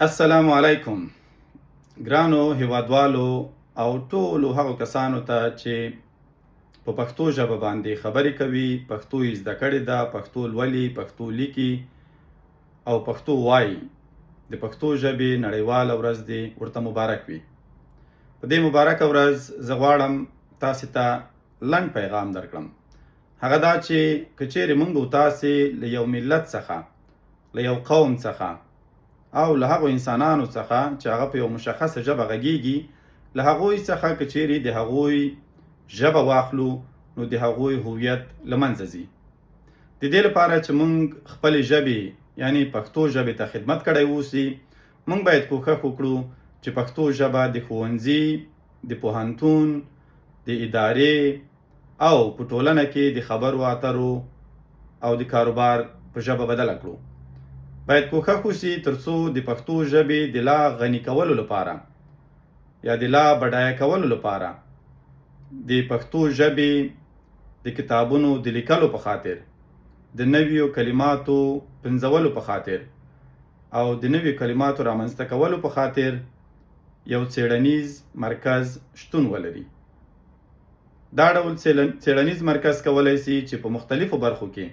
السلام علیکم ګرانو هیوادوالو او ټولو هغو کسانو ته چې په پښتو ژبه باندې خبرې کوي، پښتو یې زده کړې ده، پښتو لولي، پښتو لیکي او پښتو وایي. د پښتو ژبې نړیواله ورځ دې ورته مبارک وي. په دې مبارکه ورځ زه غواړم تاسې ته لنډ پیغام درکړم. هغه دا چې که چیرې موږ او تاسې له یو ملت څخه، له یو قوم څخه او له هغو انسانانو څخه چې هغه په یو مشخصه ژبه غږیږي، له هغوی څخه که چیرې د هغوی ژبه واخلو نو د هغوی هویت له منځه ځي. د دې لپاره چې موږ خپلې ژبې یعنی پښتو ژبې ته خدمت کړی اوسي، موږ باید کوښښ وکړو چې پښتو ژبه د ښوونځي، د پوهنتون، د ادارې او په ټولنه کې د خبرو اترو او د کاروبار په ژبه بدله کړو. باید کوښښ وشي ترڅو د پښتو ژبې د لا غني کولو لپاره یا د لا بډایه کولو لپاره د پښتو ژبې د کتابونو د لیکلو په خاطر، د نویو کلماتو پنځولو په خاطر او د نویو کلماتو رامنځته کولو په خاطر یو څیړنیز مرکز شتون ولري. دا ډول څیړنیز مرکز کولی شي چې په مختلفو برخو کې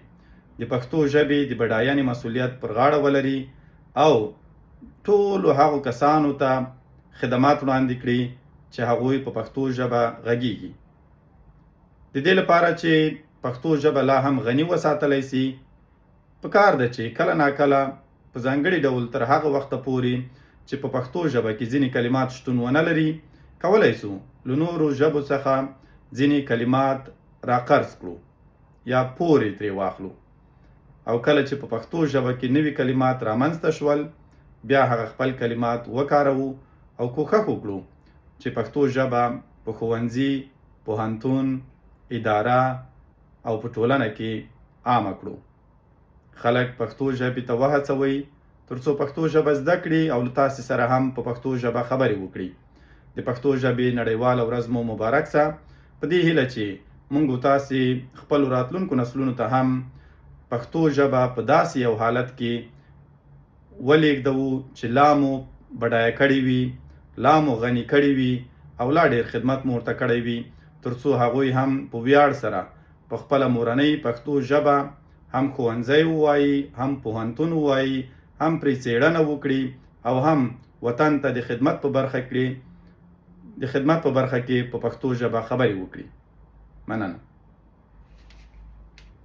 د پښتو ژبې د بډاینې مسؤلیت پر غاړه ولري او ټولو هغو کسانو ته خدمات وړاندې کړي چې هغوی په پښتو ژبه غږیږي. د دې لپاره چې پښتو ژبه لا هم غني وساتلی شي، پکار ده چې کله ناکله په ځانګړي ډول تر هغه وخته پورې چې په پښتو ژبه کې ځینې کلمات شتون ونه لري، کولی شو له نورو ژبو څخه ځینې کلمات راقرض کړو یا پورې ترې واخلو، او کله چې په پښتو ژبه کې نوي کلمات رامنځته شول، بیا هغه خپل کلمات وکاروو او کوښښ وکړو چې پښتو ژبه په ښوونځي، پوهنتون، اداره او په ټولنه کې عامه کړو. خلک پښتو ژبې ته وهڅوئ ترڅو پښتو ژبه زده کړي او له تاسې سره هم په پښتو ژبه خبرې وکړي. د پښتو ژبې نړیواله ورځ مو مبارک شه، په دې هیله چې موږ تاسې خپلو راتلونکو نسلونو ته هم پښتو ژبه په داسې یو حالت کې ولېږدوو چې لا مو بډایه کړې وي، لا مو غني کړې وي او لا ډېر خدمت مو ورته کړی وي، ترڅو هغوی هم په ویاړ سره په خپله مورنۍ پښتو ژبه هم ښوونځی ووایي، هم پوهنتون ووایي، هم پرې څېړنه وکړي او هم وطن ته د خدمت په برخه کې په پښتو ژبه خبرې وکړي. مننه.